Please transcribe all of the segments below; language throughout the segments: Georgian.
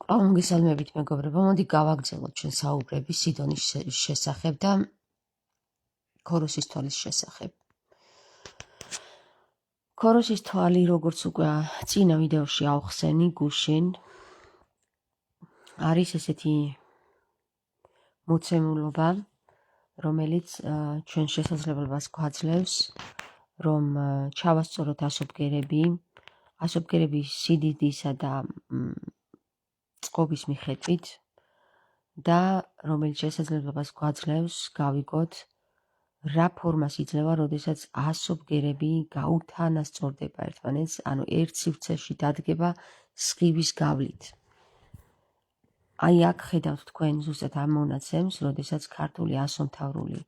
მოგესალმებით მეგობრებო, მოდი გავაგრძელოთ ჩვენ საუბრები სიდონის შესახებ და ქოროსის თვალის შესახებ. ქოროსის თვალი, როგორც უკვე წინა ვიდეოში ავხსენი გუშინ, არის ესეთი მოცემულობა, რომელიც ჩვენ შესაძლებლობას გვაძლევს, რომ ჩავასწოროთ ასობგერები სიდიდისა და წყობის მიხედვით და რომელიც შესაძლებლობას გვაძლევს გავიგოთ რა ფორმას იძლევა, როდესაც ასობგერები გაუთანასწორდება ერთმანეთს, ანუ ერთ სივრცეში დადგება სხივის გავლით. Აი აქ ხედავთ თქვენ ზუსტად ამ მონაცემს, როდესაც ქართული ასომთავრული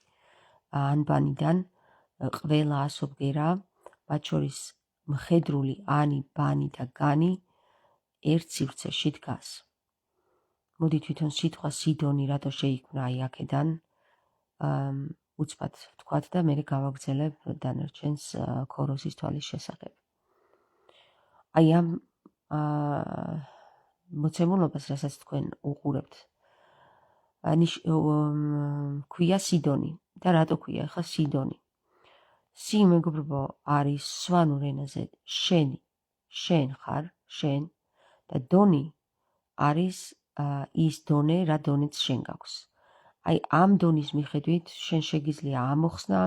ანბანიდან ყველა ასობგერა, მათ შორის მხედრული ანი, ბანი და განი ერთ სივრცეში დგას. მოდი თვითონ სიტყვა სიდონი რატო შეიქმნა აი აქედან უცბად ვთქვათ და მე გავაგრძელებ დანარჩენს ქოროსის თვალის შესახებ. აი ამ მოცემულობას, რასაც თქვენ უყურებთ, ქვია სიდონი და რატო ქვია ახლა სიდონი? სი მეგობრებო არის სვანურ ენაზე შენ ხარ, შენ და დონი არის ის დონე, რა დონეც შენ გაქვს. აი ამ დონის მიხედვით შენ შეგიძლია ამოხსნა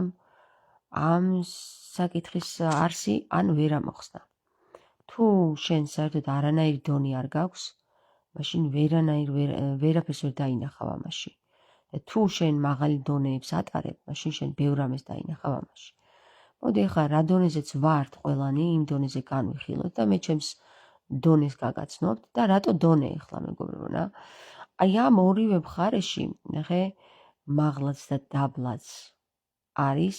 ამ საკითხის არსი ან ვერ ამოხსნა. თუ შენ საერთოდ არანაირი დონი არ გაქვს, მაშინ ვერაფერს ვერ დაინახავ ამაში. და თუ შენ მაღალი დონეებს ატარებ, მაშინ შენ ბევრ ამას დაინახავ ამაში. მოდი ახლა რა დონეზეც ვართ ყველანი, იმ დონეზე განვიხილოთ და მე ჩემს დონეს გაგაცნობთ და რატო დონე ახლა მეგობრებო, რა? აი ამ ორივე მხარეში, ნახე, მაღლაც და დაბლაც არის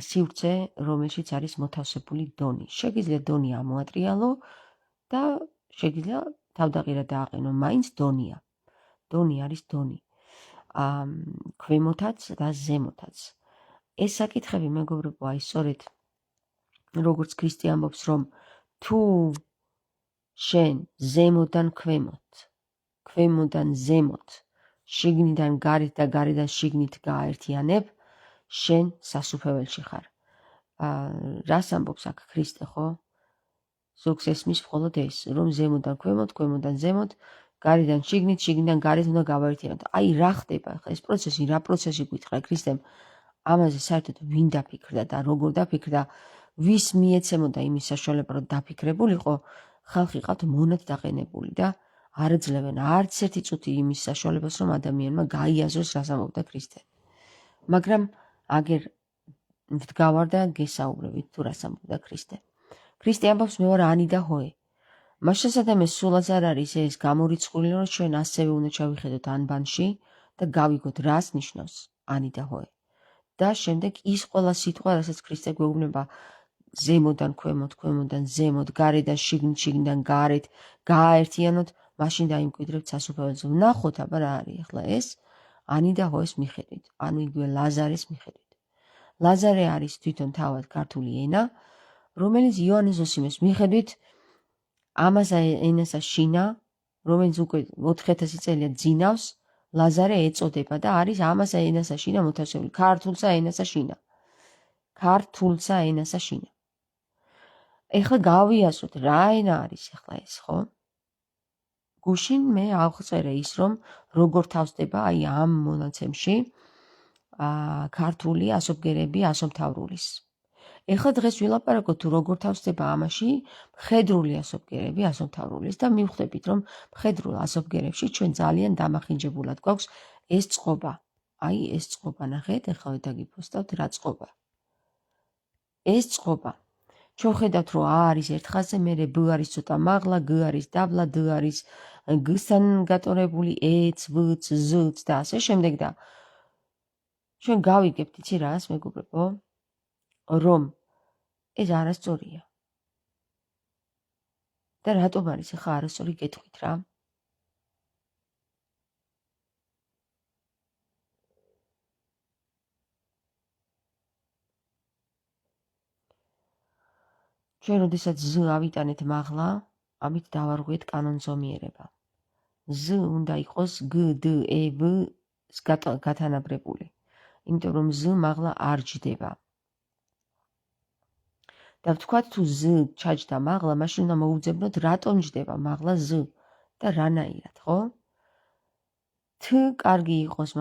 სივრცე, რომელშიც არის მოთავსებული დონი. შეგიძლია დონი ამოატრიალო და შეგიძლია თავდაღირა დააყენო, მაინც დონია. დონი არის დონი. ქვემოთაც და ზემოთაც. ეს საკითხები მეგობრებო, აი სწორედ როგორც ქრისტე ამბობს, რომ თუ შენ ზემოდან ქვემოთ, ქვემოდან ზემოთ, შიგნიდან გარეთ და გარედან შიგნით გააერთიანებ, შენ სასუფეველში ხარ. რას ამბობს აქ ქრისტე, ხო? ზოგს ესმის მხოლოდ ეს, რომ ზემოდან ქვემოთ, ქვემოდან ზემოთ, გარედან შიგნით, შიგნიდან გარეთ უნდა გავაერთიანოთ. აი რა ხდება ახლა ეს პროცესი, რა პროცესი გითხრა ქრისტემ? ამაზე საერთოდ ვინ დაფიქრდა და როგორ დაფიქრდა, ვის მიეცემოდა იმის საშუალება, რომ დაფიქრებულიყო, ხალხი ყავთ მონად დაყენებული და არ ეძლევენ არც ერთი წუთი იმის საშუალებას, რომ ადამიანმა გაიაზროს, რას ამბობდა ქრისტე. მაგრამ აგერ ვდგავარ და გესაუბრებით თუ რას ამბობდა ქრისტე. ქრისტე ამბობს, მე ვარ ანი და ჰოე. მას შესაძლოა სულაც არ არის ეს გამორიცხული, რომ ჩვენ ასევე უნდა ჩავიხედოთ ანბანში და გავიგოთ, რას ნიშნავს ანი და ჰოე. და შემდეგ ის ყველა სიტყვა, რასაც ქრისტე გვეუბნება ზემოდან ქვემოთ, ქვემოდან ზემოთ, გარედან შიგნით, შიგნიდან გარეთ გააერთიანოთ, მაშინ დაიმკვიდრებთ სასუფეველზე. ვნახოთ აბა რა არის ახლა ეს ანი და ჰოეს მიხედვით, ანუ იგივე ლაზარეს მიხედვით. ლაზარე არის თვითონ თავად ქართული ენა, რომელიც იოანე ზოსიმეს მიხედვით ამასა ენასა შინა, რომელიც უკვე 4000 წელია ძინავს, ლაზარე ეწოდება და არის ამასა ენასა შინა მოთავსებული. ქართულსა ენასა შინა. ქართულსა ენასა შინა. ეხლა გავიაზროთ რა ენა არის ახლა ეს, ხო? გუშინ მე ავწერე ის, რომ როგორ თავსდება აი ამ მონაცემში ქართული ასობგერები ასომთავრულის. ეხლა დღეს ვილაპარაკოთ თუ როგორ თავსდება ამაში მხედრული ასობგერები ასომთავრულის და მივხვდებით, რომ მხედრულ ასობგერებში ჩვენ ძალიან დამახინჯებულად გვაქვს ეს წყობა. აი ეს წყობა, ნახეთ, ეხლა დაგიფოსტავთ რა წყობა. ეს წყობა. ჩვენ ხედავთ, რომ ა არის ერთ ხაზზე, მერე ბ არის ცოტა მაღლა, გ არის დაბლა, դ არის გ-სთან გატარებული, ე-ც, ვ-ც, ზ-ც და ასე შემდეგ და ჩვენ გავიგებთ, იცი რას, მეგობრებო, რომ ეს არასწორია. და რატომ არის ახლა არასწორი გეტყვით რა? ჩვენ როდესაც ზ ავიტანეთ მაღლა, ამით დავარღვიეთ კანონზომიერება. Z უნდა იყოს G, D, E, V-ს გათანაბრებული. იმიტომ რომ Z მაღლა არ ჯდება. და ვთქვათ თუ Z ჩაჯდა მაღლა, მაშინ უნდა მოუძებნოთ რატომ ჯდება მაღლა Z და რანაირად, ხო? T კარგი იყოს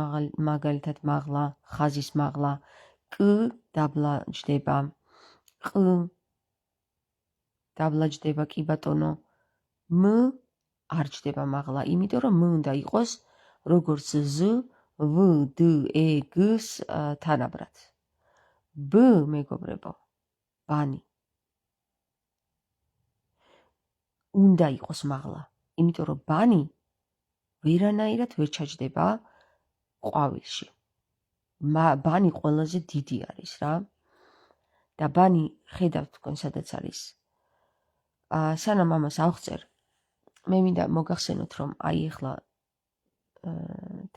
მაგალითად მაღლა, ხაზის მაღლა, K დაბლა ჯდება, Q დაბლა ჯდება კი ბატონო, M არ ჯდება მაღლა, იმიტომ რომ M უნდა იყოს როგორც Z, V, D, E, G-ს თანაბრად. B მეგობრებო, ბანი უნდა იყოს მაღლა, იმიტომ რომ ბანი ვერანაირად ვერ ჩაჯდება ყვავილში. ბანი ყველაზე დიდი არის რა. და ბანი ხედავთ თქვენ სადაც არის. სანამ ამას ავხსერ, მე მინდა მოგახსენოთ რომ აი ახლა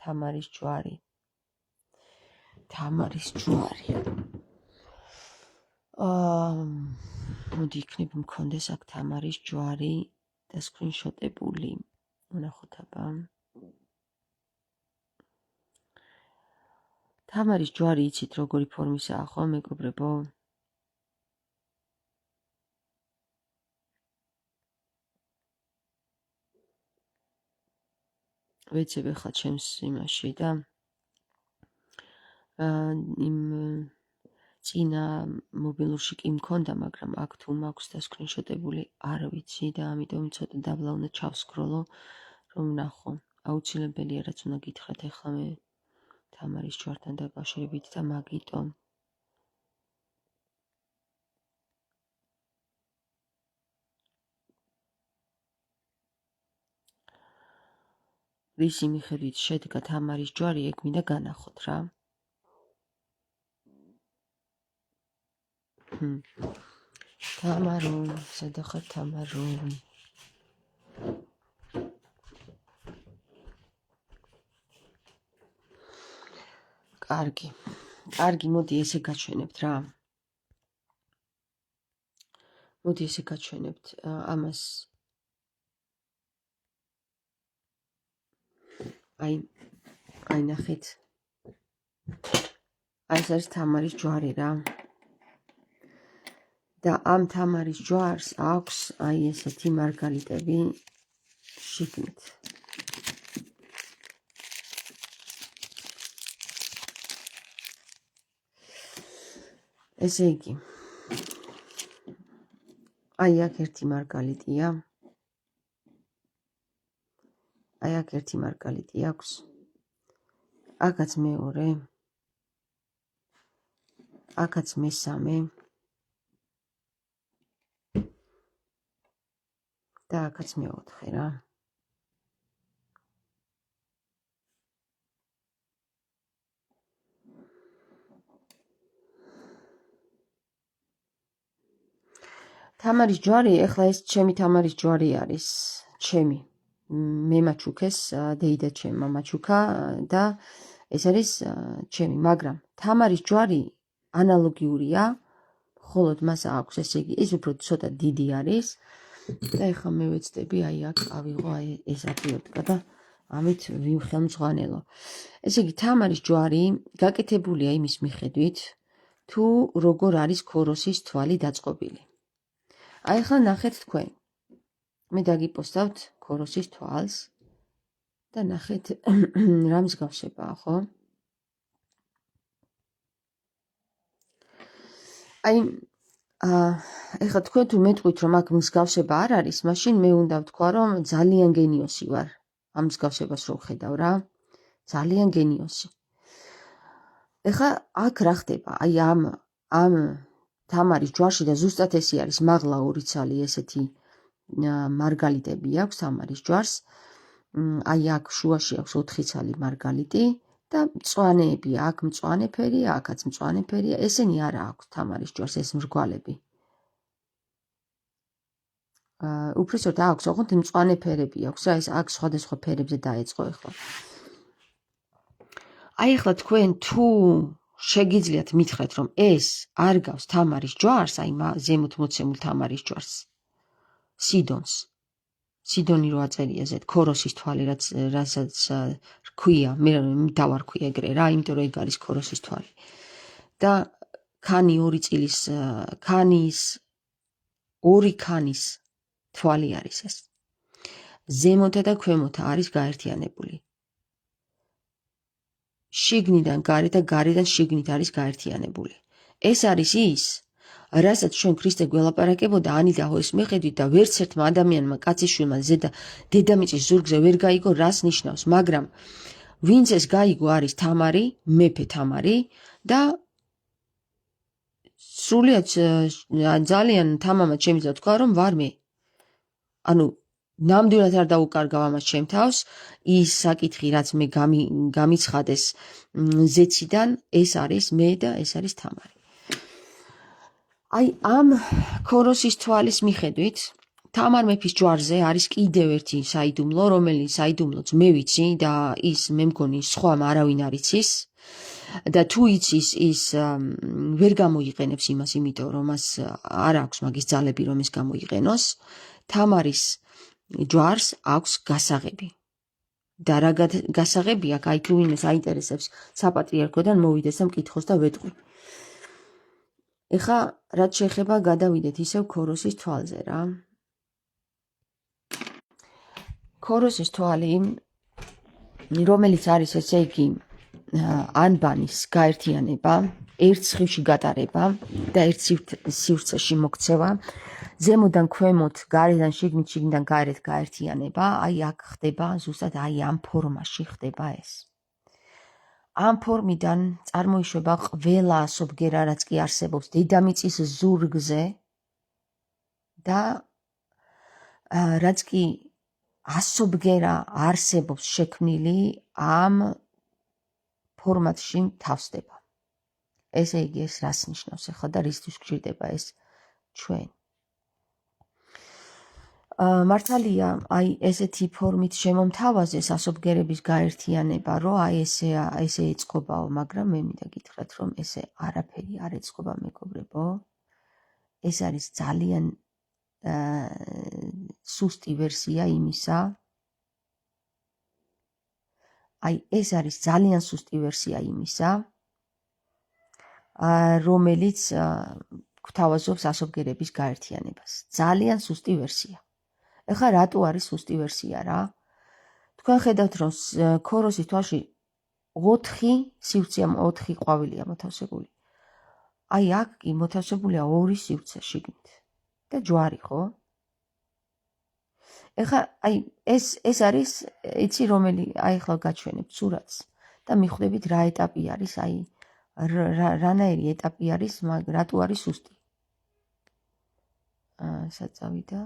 თამარის ჯვარი. მოდი იქნებ მქონდეს აქ თამარის ჯვარი და სკრინშოტებული. ვნახოთ აბა. თამარის ჯვარი იცით როგორი ფორმისაა ხო მეგობრებო? ვეცებ ახლა ჩემს იმაში და იმ წინა მობილურში კი მქონდა, მაგრამ აქ თუ მაქვს და სკრინშოტებული არ ვიცი და ამიტომ ცოტა დაბლა უნდა ჩავსკროლო რომ ვნახო. აუცილებელია რაც უნდა გითხრათ ახლა მე თამარის ჯვართან დაკავშირებით და მაგიტომ. რისი მიხედვით შედგა თამარის ჯვარი, ეგ მინდა განახოთ რა. თამარო, სადა ხარ თამარო? კარგი, მოდი ესე გაჩვენებთ რა. მოდი ესე გაჩვენებთ ამას. აი ნახეთ. აი ეს არის თამარის ჯვარი რა. და ამ თამარის ჯვარს აქვს აი ესეთი მარგალიტები შიგნით. ესე იგი, აი აქ ერთი მარგალიტია. აი აქ ერთი მარგალიტი აქვს. აქაც მეორე. აქაც მესამე. და აქაც მეოთხე რა. თამარის ჯვარი, ეხლა ეს ჩემი თამარის ჯვარი არის, ჩემი. მე მაჩუქეს, დეიდა ჩემმა მაჩუქა და ეს არის ჩემი, მაგრამ თამარის ჯვარი ანალოგიურია, მხოლოდ მას აქვს, ესე იგი, ეს უფრო ცოტა დიდი არის და ეხლა მე ვეცდები, აი აქ ავიღო აი ეს აპიოტკა და ამით ვიხელმძღვანელო. ესე იგი, თამარის ჯვარი გაკეთებულია იმის მიხედვით, თუ როგორ არის ქოროსის თვალი დაწყობილი. აი ახლა ნახეთ თქვენ. მე დაგიპოსტავთ ქოროსის თვალს და ნახეთ რა მსგავსებაა, ხო? აი ეხლა თქვენ თუ მეტყვით რომ აქ მსგავსება არ არის, მაშინ მე უნდა ვთქვა რომ ძალიან გენიოსი ვარ. ამ მსგავსებას რო ვხედავ რა. ძალიან გენიოსი. ეხლა აქ რა ხდება? აი ამ თამარის ჯვარში და ზუსტად ესე არის მაღლა ორი ცალი ესეთი მარგალიტები აქვს თამარის ჯვარს. აი აქ შუაში აქვს 4 ცალი მარგალიტი და მწვანეები, აქ მწვანე ფერია, აქაც მწვანე ფერია. ესენი არა აქვს თამარის ჯვარს ეს მრგვალები. უბრალოდ აქვს, ოღონდ მწვანე ფერები აქვს რა, ეს აქ სხვადასხვა ფერებზე დაეწყო ახლა. აი ახლა თქვენ თუ შეგიძლიათ მითხრათ რომ ეს არ გავს თამარის ჯვარს, აი ზემოთ მოცემულ თამარის ჯვარს, სიდონს. სიდონი რო აწერია ზედ ქოროსის თვალი, რასაც რქვია, მე დავარქვი ეგრე რა, იმიტომ რომ ეგ არის ქოროსის თვალი. და ქანი 2 წილის ორი ქანის თვალი არის ეს. ზემოთა და ქვემოთა არის გაერთიანებული. შიგნიდან გარეთ და გარედან შიგნით არის გაერთიანებული. ეს არის ის, რასაც ჩვენ ქრისტე გველაპარაკებოდა ანიდაჰოს მიხედვით და ვერც ერთმა ადამიანმა კაციშვილმა დედამიწის ზურგზე ვერ გაიგო, რას ნიშნავს, მაგრამ ვინც ეს გაიგო არის თამარი, მეფე თამარი და სრულიად ძალიან თამამად შემიძლია თქვა, რომ ვარ მე. ანუ ნამდვილად არ დაუკარგავ ამას ჩემ თავს, ის საკითხი, რაც მე გამიცხადეს ზეციდან, ეს არის მე და ეს არის თამარი. აი ამ ქოროსის თვალის მიხედვით თამარ მეფის ჯვარზე არის კიდევ ერთი საიდუმლო, რომელიც საიდუმლოც მე ვიცი და ის მე მგონი სხვა არავინ არ იცის. და თუ იცის ის ვერ გამოიყენებს იმას, იმიტომ რომ მას არ აქვს მაგის ძალები, რომ ის გამოიყენოს. თამარის ჯვარს აქვს გასაღები. და რა გასაღები აქვს, აი თუ ვინმეს აინტერესებს საპატრიარქოდან მოვიდეს და მკითხოს და ვეტყვი. ეხა რაც შეეხება გადავიდეთ ისევ ქოროსის თვალზე რა. ქოროსის თვალი, რომელიც არის ესე იგი ანბანის გაერთიანება, ერთ სხივში გატარება და ერთ სივრცეში მოქცევა, ზემოდან ქვემოთ, გარედან შიგნით, შიგნიდან გარეთ გაერთიანება, აი აქ ხდება, ზუსტად აი ამ ფორმაში ხდება ეს. ამ ფორმიდან წარმოიშვება ყველა ასობგერა, რაც კი არსებობს დედამიწის ზურგზე და რაც კი ასობგერა არსებობს შექმნილი ამ ფორმატში თავსდება. ესე იგი ეს რას ნიშნავს ახლა და რისთვის გვჭირდება ეს ჩვენ. მართალია, აი ესეთი ფორმით შემომთავაზეს ასობგერების გაერთიანება, რომ აი ესე ეწყობაო, მაგრამ მე მინდა გითხრათ, რომ ესე არაფერი არ ეწყობა, მეგობრებო. ეს არის ძალიან სუსტი ვერსია იმისა. აი ეს არის ძალიან სუსტი ვერსია იმისა, რომელიც გვთავაზობს ასობგერების გაერთიანებას. ძალიან სუსტი ვერსია. ეხლა რატო არის სუსტი ვერსია რა? თქვენ ხედავთ, რომ ქოროსის თვალში 4 ყვავილია მოთავსებული. აი აქ კი მოთავსებულია 2 სივრცე შიგნით და ჯვარი, ხო? ეხლა აი ეს არის, იცი რომელი, აი ახლა გაჩვენებთ სურათს და მიხვდებით რა ეტაპი არის, აი რანაირი ეტაპი არის, რატო არის სუსტი. საწავიდა.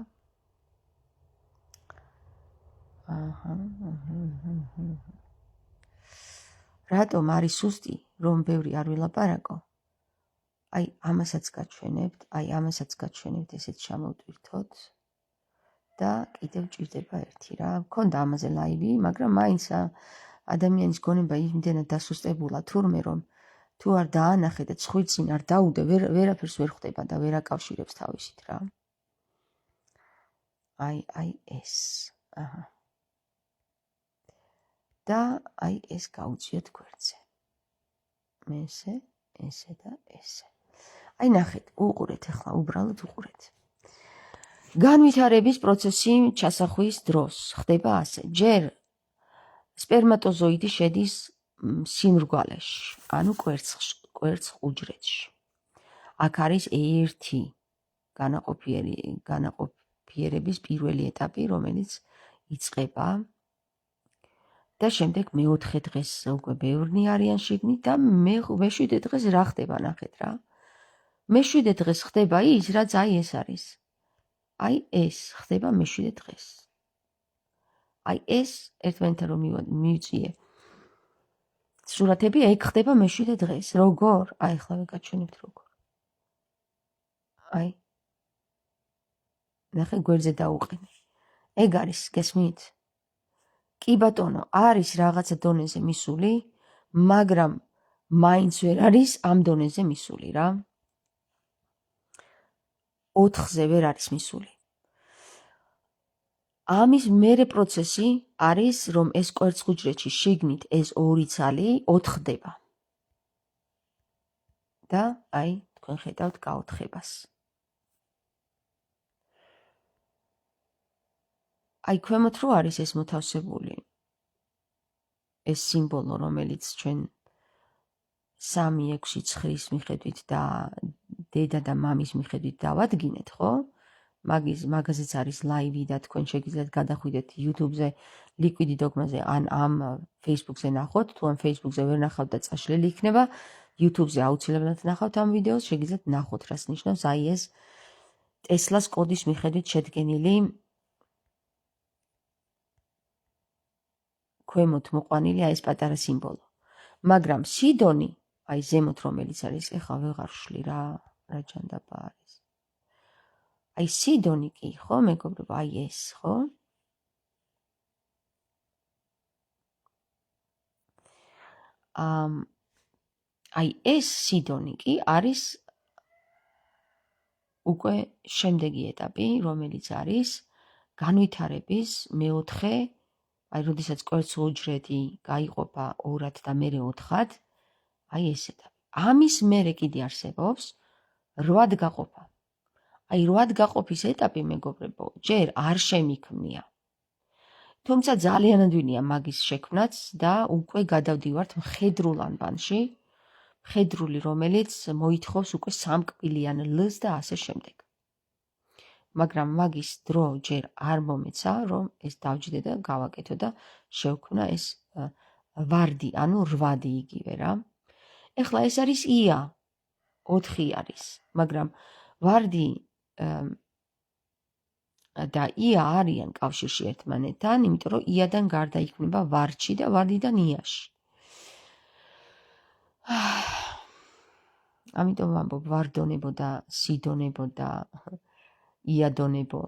რატომ არის სუსტი, რომ ბევრი არ ვილაპარაკო? აი ამასაც გაჩვენებთ, ესეც ჩამოვტვირთოთ და კიდევ ჭირდება ერთი რა. მქონდა ამაზე ლაივი, მაგრამ მაინც ადამიანის გონება იმდენად დასუსტებულა თურმე, რომ თუ არ დაანახე და ცხვირწინ არ დაუდე, ვერაფერს ვერ ხვდება და ვერ აკავშირებს თავისით რა. აი ეს. და აი ეს გაუწიოთ გვერდზე. ესე და ესე. აი ნახეთ, უყურეთ ახლა, უბრალოდ უყურეთ. განვითარების პროცესი ჩასახვის დროს ხდება ასე. ჯერ სპერმატოზოიდი შედის სიმრგვალეში, ანუ კვერცხ უჯრედში. აქ არის ერთი განაყოფიერების პირველი ეტაპი, რომელიც იწყება და შემდეგ მეოთხე დღეს უკვე ბევრნი არიან შიგნით და მე-7 დღეს რა ხდება, ნახეთ რა. მე-7 დღეს ხდება ის, რაც აი ეს არის. აი ეს ხდება მე-7 დღეს. აი ეს ერთმანეთთან რომ მივიწიე სურათები, ეგ ხდება მე-7 დღეს. როგორ? აი ახლა ვიგაჩვენებთ როგორ. აი ნახე გვერდზე დაუყენე. ეგ არის, გესმით? კი ბატონო, არის რაღაცა დონეზე მისული, მაგრამ მაინც ვერ არის ამ დონეზე მისული რა. 4-ზე ვერ არის მისული. ამის მერე პროცესი არის, რომ ეს კვერცხუჯრედში შიგნით ეს ორი ცალი ოთხდება. და აი, თქვენ ხედავთ გაოთხებას. აი, ქვემოთ რო არის ეს მოთავსებული, ეს სიმბოლო, რომელიც ჩვენ 3-6-9-ის მიხედვით და დედა და მამის მიხედვით დავადგინეთ, ხო? მაგაზეც არის ლაივი და თქვენ შეგიძლიათ გადახვიდეთ YouTube-ზე, Liquid Dogma-ზე ან ამ Facebook-ზე ნახოთ, თუ ამ Facebook-ზე ვერ ნახავთ და წაშლილი იქნება, YouTube-ზე აუცილებლად ნახავთ ამ ვიდეოს, შეგიძლიათ ნახოთ, რას ნიშნავს აი ეს ტესლას კოდის მიხედვით შედგენილი ქვემოთ მოყვანილი აი ეს პატარა სიმბოლო. მაგრამ სიდონი, აი ზემოთ რომელიც არის, ეხლა ვეღარ ვშლი რა ჯანდაბა არის. აი სიდონი კი, ხო, მეგობრებო, აი ეს, ხო? აი ეს სიდონი კი არის უკვე შემდეგი ეტაპი, რომელიც არის განვითარების მეოთხე, აი როდესაც კვერცხუჯრედი გაიყოფა 2-ად და მერე 4-ad, აი ეს ეტაპი. ამის მერე კიდე არსებობს 8-ad გაყოფა. აი 8-ad გაყოფის ეტაპი, მეგობრებო, ჯერ არ შემიქმნია. თუმცა ძალიან ადვილია მაგის შექმნაც და უკვე გადავდივართ მხედრულ ანბანში, მხედრული, რომელიც მოითხოვს უკვე სამკბილიან ლს და ასე შემდეგ. მაგრამ მაგის დრო ჯერ არ მომეცა, რომ ეს დავჯდე და გავაკეთო და შევქმნა ეს ვარდი, ანუ 8-დი იგივე რა. ეხლა ეს არის ია, 4 არის, მაგრამ ვარდი და ია არიან კავშირში ერთმანეთთან, იმიტომ რომ იადან გარდა იქმნება ვარდში და ვარდიდან იაში. ამიტომ ვამბობ ვარდონებო და სიდონებო და იადონებო.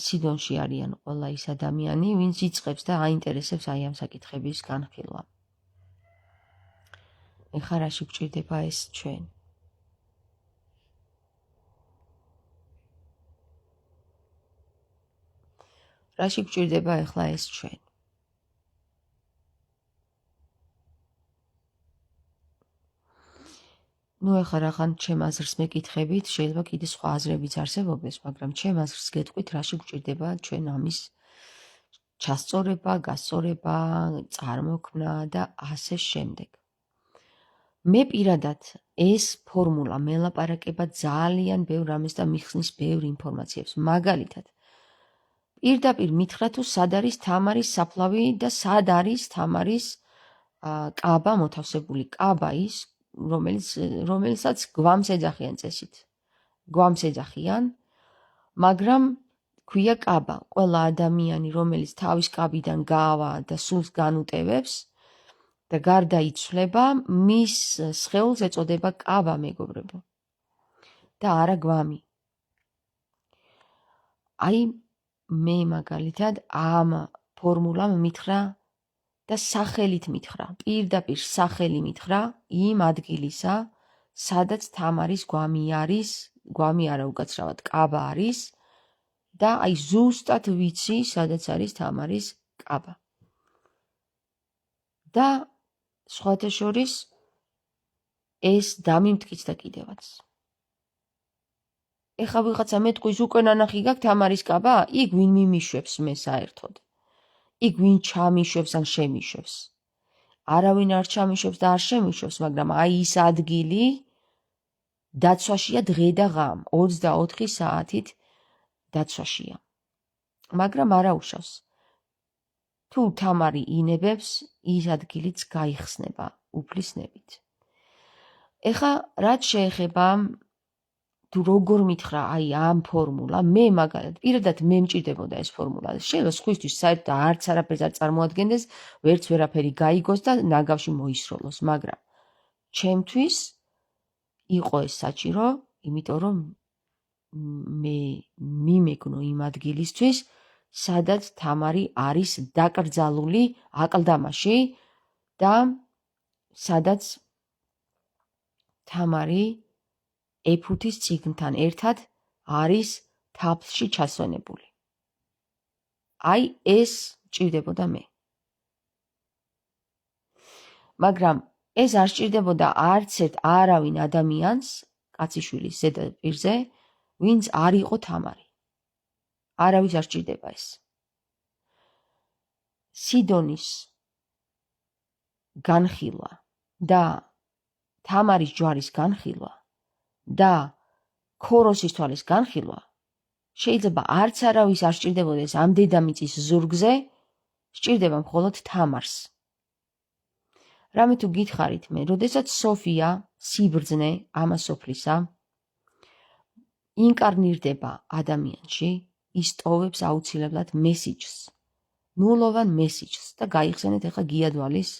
სიდონში არიან ყველა ის ადამიანი, ვინც იწყებს და აინტერესებს აი ამ საკითხების განხილვა. ეხლა რაში გვჭირდება ეს ჩვენ? რაში გვჭირდება ეხლა ეს ჩვენ? ნუ ეხლა რახან ჩემ აზრს მეკითხებით, შეიძლება კიდე სხვა აზრებიც არსებობდეს, მაგრამ ჩემ აზრს გეტყვით, რაში გვჭირდება ჩვენ ამის ჩასწორება, გასწორება, წარმოქმნა და ასე შემდეგ. მე პირადად ეს ფორმულა მელაპარაკება ძალიან ბევრ რამეს და მიხსნის ბევრ ინფორმაციებს. მაგალითად, პირდაპირ მითხრა თუ სად არის თამარის საფლავი და სად არის თამარის კაბა მოთავსებული. კაბა ის, რომელსაც გვამს ეძახიან წესით. გვამს ეძახიან, მაგრამ ქვია კაბა. ყველა ადამიანი, რომელიც თავის კაბიდან გავა და სულს განუტევებს და გარდაიცვლება, მის სხეულს ეწოდება კაბა, მეგობრებო. და არა გვამი. აი მე მაგალითად ამ ფორმულამ მითხრა და სახელით მითხრა, პირდაპირ სახელი მითხრა იმ ადგილისა, სადაც თამარის გვამი არის, გვამი არა უკაცრავად კაბა არის და აი ზუსტად ვიცი, სადაც არის თამარის კაბა. და სხვათა შორის ეს დამიმტკიც და კიდევაც. ეხლა ვიღაცა მეტყვის უკვე ნანახი გაქვს თამარის კაბა, იქ ვინ მიმიშვებს მე საერთოდ. იქ ვინ ჩამიშვებს ან შემიშვებს. არავინ არ ჩამიშვებს და არ შემიშვებს, მაგრამ აი ის ადგილი დაცვაშია დღე და ღამ, 24 საათით დაცვაშია. მაგრამ არა უშავს. თუ თამარი ინებებს, ის ადგილიც გაიხსნება უფლისნებით. ეხლა რაც შეეხება თუ როგორ მითხრა აი ამ ფორმულა, მე მაგალითად პირადად მე მჭირდებოდა ეს ფორმულა. შეიძლება სხვისთვის საერთოდ არც არაფერს არ წარმოადგენდეს, ვერც ვერაფერი გაიგოს და ნაგავში მოისროლოს, მაგრამ ჩემთვის იყო ეს საჭირო, იმიტომ რომ მე მიმეგნო იმ ადგილისთვის, სადაც თამარი არის დაკრძალული აკლდამაში და სადაც თამარი ეფუთის წიგნთან ერთად არის თაფლში ჩასვენებული. აი ეს ჭირდებოდა მე. მაგრამ ეს არ სჭირდებოდა არც ერთ არავინ ადამიანს კაციშვილის ზედაპირზე, ვინც არ იყო თამარი. არავის არ სჭირდება ეს. სიდონის განხილვა და თამარის ჯვარის განხილვა და ქოროსის თვალის განხილვა შეიძლება არც არავის არ სჭირდებოდეს ამ დედამიწის ზურგზე, სჭირდება მხოლოდ თამარს. რამე თუ გითხარით მე, როდესაც სოფია, სიბრძნე ამასოფლისა ინკარნირდება ადამიანში, ის ტოვებს აუცილებლად მესიჯს, ნულოვან მესიჯს და გაიხსენეთ ახლა გიადვალის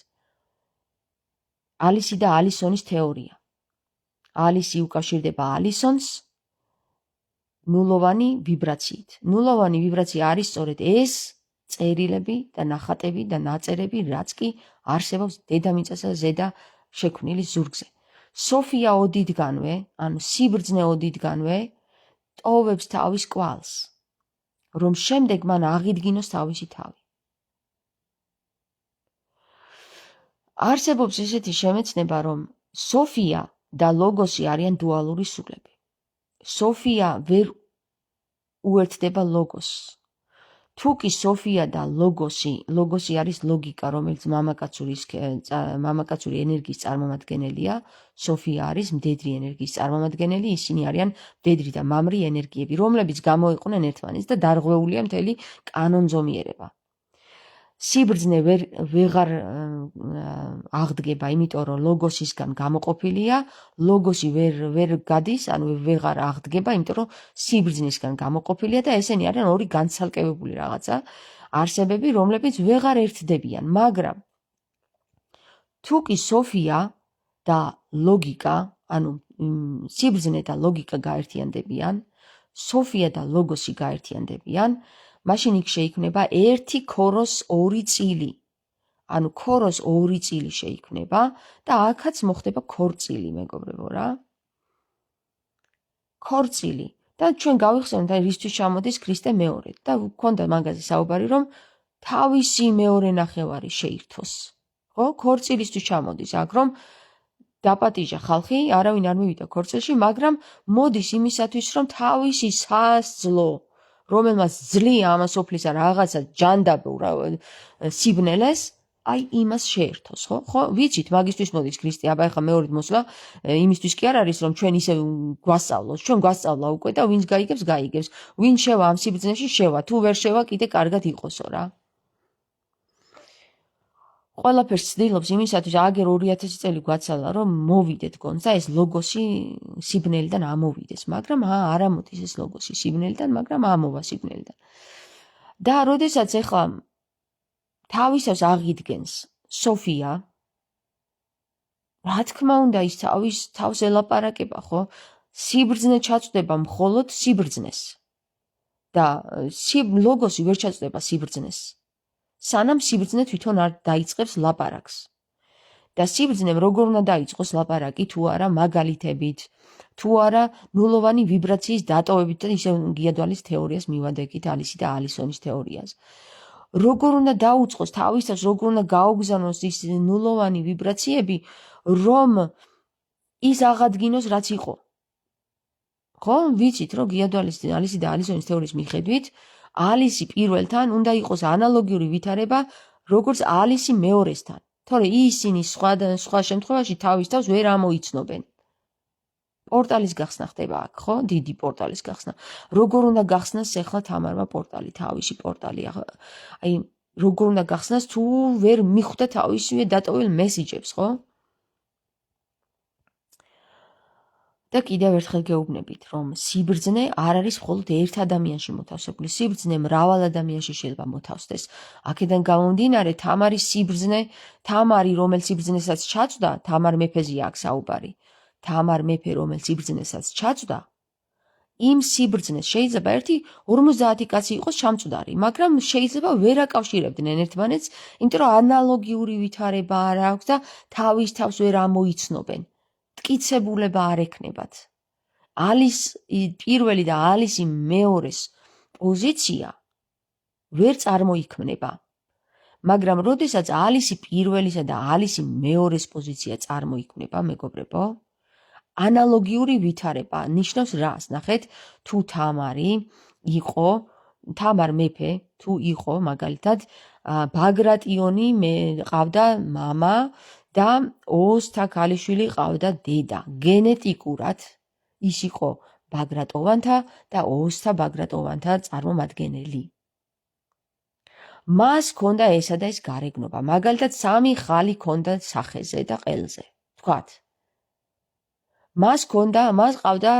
ალისი და ალისონის თეორია. ალისი უკავშირდება ალისონს ნულოვანი ვიბრაციით. ნულოვანი ვიბრაცია არის სწორედ ეს წერილები და ნახატები და ნაწერები, რაც კი არსებობს დედამიწასა ზედა შექმნილი ზურგზე. სოფია ოდითგანვე, ანუ სიბრძნე ოდითგანვე ტოვებს თავის კვალს, რომ შემდეგ მან აღიდგინოს თავისი თავი. არსებობს ესეთი შემეცნება, რომ სოფია და ლოგოსი არიან დუალური სულები. სოფია ვერ უერთდება ლოგოსს. თუ კი სოფია და ლოგოსი არის ლოგიკა, რომელიც მამაკაცური ენერგიის წარმომადგენელია, სოფია არის მდედრი ენერგიის წარმომადგენელი, ისინი არიან მდედრი და მამრი ენერგიები, რომლებიც გამოიყვნენ ერთმანეთს და დარღვეულია მთელი კანონზომიერება. სიბრძნე ვეღარ აღდგება, იმიტომ რომ ლოგოსისგან გამოყოფილია, ლოგოსი ვერ გადის, ანუ ვეღარ აღდგება, იმიტომ რომ სიბრძნისგან გამოყოფილია და ესენი არიან ორი განცალკევებული რაღაცა არსებები, რომლებიც ვეღარ ერთდებიან, მაგრამ თუ კი სოფია და ლოგიკა, ანუ სიბრძნე და ლოგიკა გაერთიანდებიან, სოფია და ლოგოსი გაერთიანდებიან, მაშინ იქ შეიქმნება ერთი ქოროს ორი წილი. ანუ ქოროს ორი წილი შეიქმნება და აქაც მოხდება ქორწილი, მეგობრებო რა. ქორწილი. და ჩვენ გავიხსენოთ, აი რისთვის ჩამოდის ქრისტე მეორედ და გქონდა მაგაზე საუბარი, რომ თავისი მეორე ნახევარი შეირთოს. ხო? ქორწილისთვის ჩამოდის აქ, რომ დაპატიჟა ხალხი, არავინ არ მივიდა ქორწილში, მაგრამ მოდის იმისათვის, რომ თავისი სასძლო, რომელმაც ძლია ამასოფლისა რაღაცა ჯანდაბურ სიბნელეს, აი იმას შეერთოს, ხო? ვიცით, მაგისთვის მოდის ქრისტე, აბა ეხლა მეორედ მოსვლა, იმისთვის კი არ არის, რომ ჩვენ ისე გვასწავლოს, ჩვენ გვასწავლა უკვე და ვინც გაიგებს, გაიგებს. ვინ შევა ამ სიბრძნეში, შევა, თუ ვერ შევა, კიდე კარგად იყოსო რა. ყველაფერს ცდილობს იმისათვის, აგერ 2000 წელი გვაცალა, რომ მოვიდეთ გონსა ეს ლოგოსი სიბნელიდან ამოვიდეს, მაგრამ არ ამოდის ეს ლოგოსი სიბნელიდან, მაგრამ ამოვა სიბნელიდან. და როდესაც ეხლა თავისას აღიდგენს სოფია, რა თქმა უნდა ის თავს ელაპარაკება, ხო? სიბრძნე ჩაწვდება მხოლოდ სიბრძნეს და ლოგოსი ვერ ჩაწვდება სიბრძნეს. სანამ სიბრძნე თვითონ არ დაიწყებს ლაპარაკს. და სიბრძნემ როგორ უნდა დაიწყოს ლაპარაკი, თუ არა მაგალითებით, თუ არა ნულოვანი ვიბრაციის დატოვებით და ისე გიადვალის თეორიას მივადეკით, ალისი და ალისონის თეორიას. როგორ უნდა დაუწყოს თავისას, როგორ უნდა გაოგზავნოს ის ნულოვანი ვიბრაციები, რომ ის აღადგინოს, რაც იყო. ხო, ვიცით, რომ გიადვალის ალისი და ალისონის თეორიის მიხედვით, ალისი პირველთან უნდა იყოს ანალოგიური ვითარება, როგორც ალისი მეორესთან. თორე ისინი სხვა შემთხვევაში თავის თავს ვერ ამოიცნობენ. პორტალის გახსნა ხდება აქ, ხო? დიდი პორტალის გახსნა. როგორ უნდა გახსნას ახლა თამარმა პორტალი, თავისი პორტალი. აი, როგორ უნდა გახსნას, თუ ვერ მიხვდა თავისივე დატოվել მესიჯებს, ხო? და კიდევ ერთხელ გეუბნებით, რომ სიბრძნე არ არის მხოლოდ ერთ ადამიანში მოთავსებული. სიბრძნე მრავალ ადამიანში შეიძლება მოთავსდეს. აქედან გამომდინარე, თამარის სიბრძნე, თამარი, რომელ სიბრძნესაც ჩაწვდა, თამარ მეფეზეა აქ საუბარი. თამარ მეფე, რომელ სიბრძნესაც ჩაწვდა, იმ სიბრძნეს შეიძლება ერთი 50 კაცი იყოს ჩამწვდარი, მაგრამ შეიძლება ვერ აკავშირებდნენ ერთმანეთს, იმიტომ რომ ანალოგიური ვითარება არ აქვს და თავის თავს ვერ ამოიცნობენ. მტკიცებულება არ ექნებათ. ალის პირველი და ალისი მეორეს პოზიცია ვერ წარმოიქმნება. მაგრამ როდესაც ალისი პირველისა და ალისი მეორეს პოზიცია წარმოიქმნება, მეგობრებო, ანალოგიური ვითარება ნიშნავს რას? ნახეთ, თუ თამარ მეფე თუ იყო მაგალითად ბაგრატიონი ყავდა მამა და ოსთა ქალიშვილი ყავდა დედა. გენეტიკურად ის იყო ბაგრატოვანთა და ოსთა ბაგრატოვანთა წარმომადგენელი. მას ჰქონდა ესა და ეს გარეგნობა. მაგალითად, 3 ხალი ჰქონდა სახეზე და ყელზე. თქვათ. მას ყავდა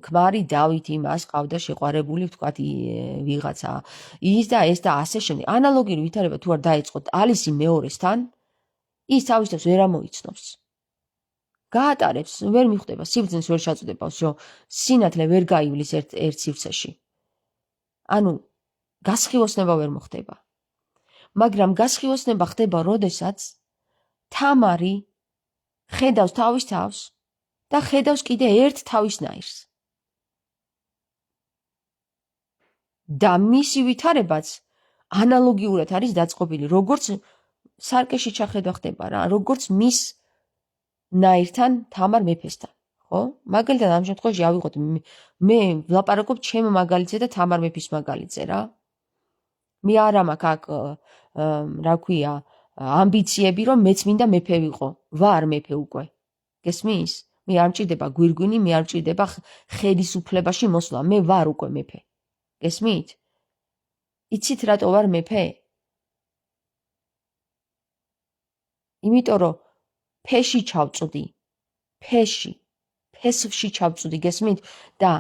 ქმარი დავითი, მას ყავდა შეყვარებული, თქვათ, ვიღაცა. ის და ეს და ასე შემდეგ. ანალოგიური ვითარება თუ არ დაეწყოთ ალისი მეორესთან, ის თავის თავს ვერ ამოიცნობს. გაატარებს, ვერ მიხვდება, სიბრძნეს ვერ შეაწოდებს, რომ სინათლე ვერ გაივლის ერთ სივრცეში. ანუ გასხივოსნება ვერ მოხდება. მაგრამ გასხივოსნება ხდება, როდესაც თამარი ხედავს თავის თავს და ხედავს კიდე ერთ თავისნაირს. და მისი ვითარებაც ანალოგიურად არის დაწყობილი, როგორც სარკეში ჩახედვა ხდება რა, როგორც მის ნაირთან თამარ მეფესთან, ხო? მაგალითად ამ შემთხვევაში ავიღოთ მე ვლაპარაკობ ჩემ მაგალითზე და თამარ მეფის მაგალითზე რა. მე არ მაქვს აქ რა ქვია, ამბიციები, რომ მეც მინდა მეფე ვიყო. ვარ მეფე უკვე. გესმის? მე არ მჭირდება გვირგვინი, მე არ მჭირდება ხელისუფლებაში მოსვლა. მე ვარ უკვე მეფე. გესმით? იცით რატო ვარ მეფე? იმიტომ რომ ფეში ჩავწვდი. ფესვში ჩავწვდი, გესმით? და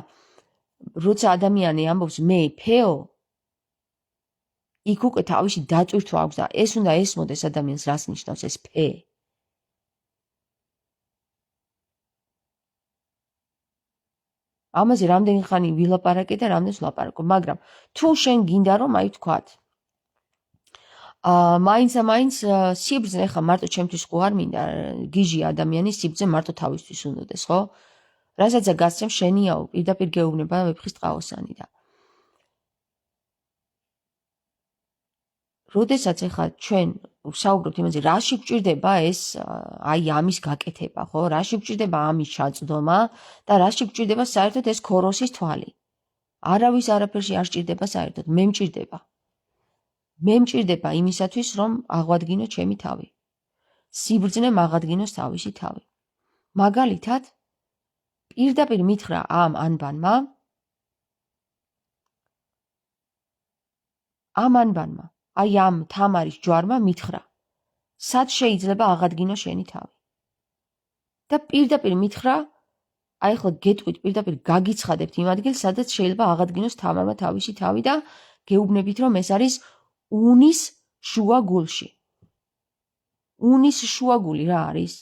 როცა ადამიანი ამბობს მე ფეო, იქ უკვე თავისი დატვირთვა აქვს და ეს უნდა ესმოდეს ადამიანს, რას ნიშნავს ეს ფე. ამაზე რამდენი ხანი ვილაპარაკე და რამდენს ვლაპარაკო, მაგრამ თუ შენ გინდა რომ აი ვთქვათ, მაინც სიბრძნე, ხა მარტო ჩემთვის ხო არ მინდა, გიჟი ადამიანის სიბრძნე მარტო თავისთვის უნდადეს, ხო? რასაც გასცემ შენიაო, პირდაპირ გეუბნება ვეფხის ტყავოსანი და როდესაც ახლა ჩვენ ვსაუბრობთ იმაზე, რაში გვჭირდება ეს აი ამის გაკეთება, ხო? რაში გვჭირდება ამის ჩაწვდომა და რაში გვჭირდება საერთოდ ეს ქოროსის თვალი. არავის არაფერში არ სჭირდება საერთოდ, მე მჭირდება. მე მჭირდება იმისათვის, რომ აღვადგინო ჩემი თავი. სიბრძნე აღადგინოს თავისი თავი. მაგალითად, პირდაპირ მითხრა ამ ანბანმა, აი ამ თამარის ჯვარმა მითხრა, სად შეიძლება აღადგინო შენი თავი. და პირდაპირ მითხრა, აი ახლა გეტყვით, პირდაპირ გაგიცხადებთ იმ ადგილს, სადაც შეიძლება აღადგინოს თამარმა თავისი თავი და გეუბნებით, რომ ეს არის უნის შუა გულში. უნის შუა გული რა არის?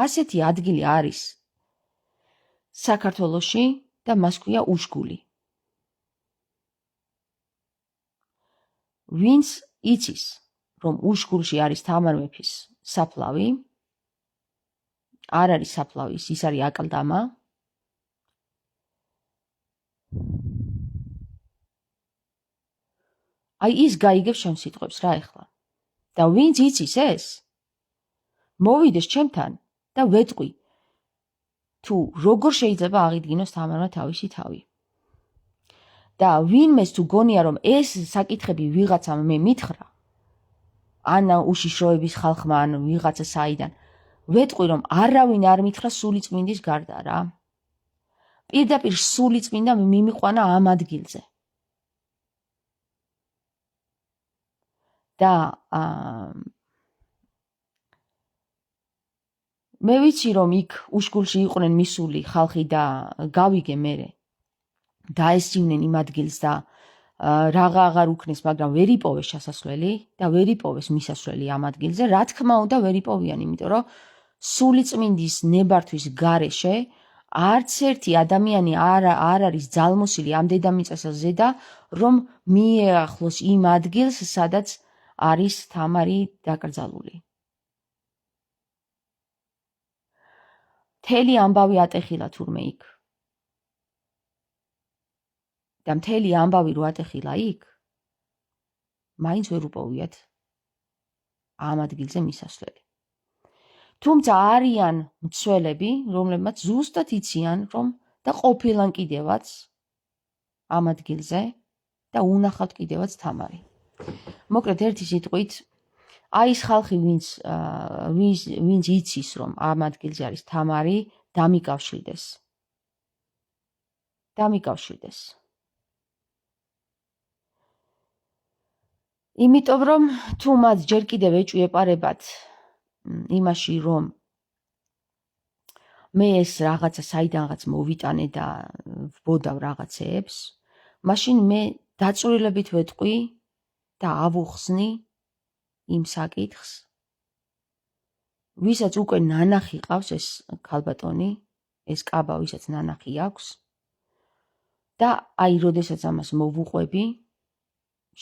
ასეთი ადგილი არის საქართველოში და მას ქვია უშგული. ვინც იცის, რომ უშგულში არის თამარ მეფის საფლავი, არ არის საფლავი, ის არის აკლდამა. აი ის გაიგებს შენ სიტყვებს რა ეხლა. და ვინც იცის ეს, მოვიდეს ჩემთან და ვეტყვი, თუ როგორ შეიძლება აღიდგინოს თამარმა თავისი თავი. და ვინმეს თუ გონია, რომ ეს საკითხები ვიღაცამ მე მითხრა, ან უშიშროების ხალხმა, ან ვიღაცა საიდან, ვეტყვი, რომ არავინ არ მითხრა სულიწმინდის გარდა რა. პირდაპირ სულიწმინდა მიმიყვანა ამ ადგილზე. და მე ვიცი, რომ იქ უშგულში იყვნენ მისული ხალხი და გავიგე მერე. დაესწივნენ იმ ადგილს და რაღა აღარ უქნეს, მაგრამ ვერ იპოვეს შესასვლელი და ვერ იპოვეს მისასვლელი ამ ადგილზე. რა თქმა უნდა ვერ იპოვიან, იმიტომ რომ სულიწმინდის ნებართვის გარეშე არც ერთი ადამიანი არ არის ძალმოსილი ამ დედამიწაზე ზედა, რომ მიეახლოს იმ ადგილს, სადაც არის თამარი დაკრძალული. მთელი ამბავი ატეხილა თურმე იქ. და მთელი ამბავი რო ატეხილა იქ, მაინც ვერ უპოვიათ ამ ადგილზე მისასვლელი. თუმცა არიან მცველები, რომლებმაც ზუსტად იციან, რომ და ყოფილან კიდევაც ამ ადგილზე და უნახავთ კიდევაც თამარი. მოკლედ ერთი სიტყვით, აი ეს ხალხი, ვინც იცის, რომ ამ ადგილზე არის თამარი, დამიკავშირდეს. იმიტომ რომ თუ მათ ჯერ კიდევ ეჭვიეპარებათ იმაში, რომ მე ეს რაღაცა საიდანღაც მოვიტანე და ვბოდავ რაღაცეებს, მაშინ მე დაწვრილებით ვეტყვი და ავუხსნი იმ საკითხს, ვისაც უკვე ნანახი ყავს ეს ქალბატონი, ეს კაბა, ვისაც ნანახი აქვს და აი, როდესაც ამას მოვუყვები,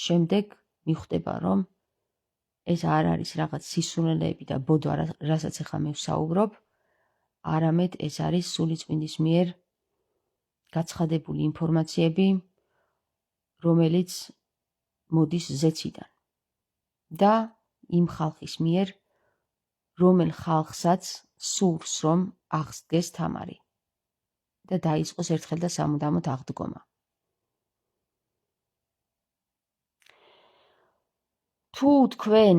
შემდეგ მიხვდება, რომ ეს არ არის რაღაც სისულელეები და ბოდვა, რასაც ახლა მე ვსაუბრობ, არამედ ეს არის სულიწმინდის მიერ გაცხადებული ინფორმაციები, რომელიც მოდის ზეციდან და იმ ხალხის მიერ, რომელ ხალხსაც სურს, რომ აღსდგეს თამარი და დაიწყოს ერთხელ და სამუდამოდ აღდგომა. თუ თქვენ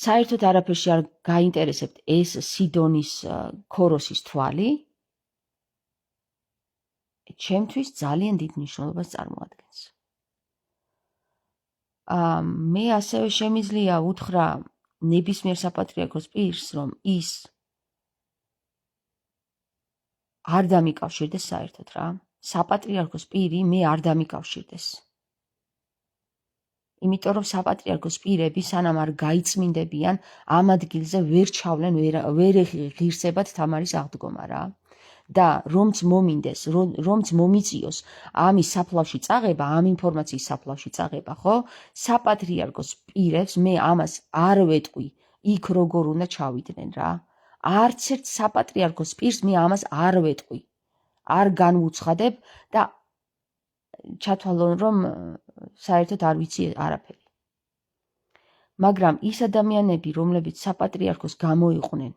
საერთოდ არაფერში არ გაინტერესებთ ეს სიდონის ქოროსის თვალი, ჩემთვის ძალიან დიდ მნიშვნელობას წარმოადგენს. მე ასევე შემიძლია უთხრა ნებისმიერ საპატრიარქოს პირს, რომ ის არ დამიკავშირდეს საერთოდ რა. საპატრიარქოს პირი მე არ დამიკავშირდეს. იმიტომ რომ საპატრიარქოს პირები სანამ არ გაიწმინდებიან, ამ ადგილზე ვერ ჩავლენ, ვერ ღირსებათ თამარის აღდგომა რა. და რომც მომინდეს, რომც მომიწიოს ამის საფლავში წაღება, ამ ინფორმაციის საფლავში წაღება, ხო? საპატრიარქოს პირებს მე ამას არ ვეტყვი, იქ როგორ უნდა ჩავიდნენ რა. არც ერთ საპატრიარქოს პირს მე ამას არ ვეტყვი. არ განვუცხადებ და ჩათვალონ, რომ საერთოდ არ ვიცი არაფერი. მაგრამ ის ადამიანები, რომლებიც საპატრიარქოს გამოიყვნენ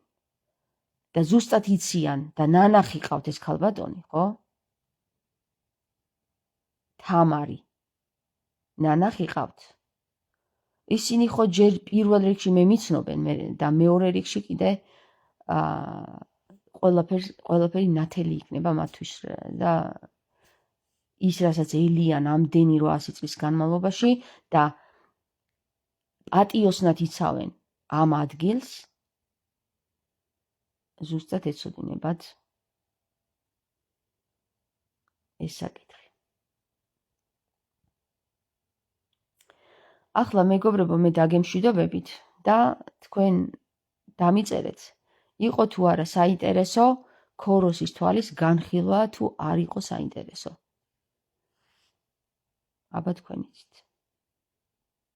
და ზუსტად იციან და ნანახი ყავთ ეს ქალბატონი, ხო? თამარი. ნანახი ყავთ. ისინი ხო ჯერ პირველ რიგში მემიცნობენ და მეორე რიგში კიდე ყველაფერი ნათელი იქნება მათთვის და ის, რასაც ელიან ამდენი 800 წლის განმავლობაში და პატიოსნად იცავენ ამ ადგილს, ზუსტად ეცოდინებათ ეს საკითხი. ახლა მეგობრებო, მე დაგემშვიდობებით და თქვენ დამიწერეთ, იყო თუ არა საინტერესო ქოროსის თვალის განხილვა თუ არ იყო საინტერესო. აბა თქვენ იცით.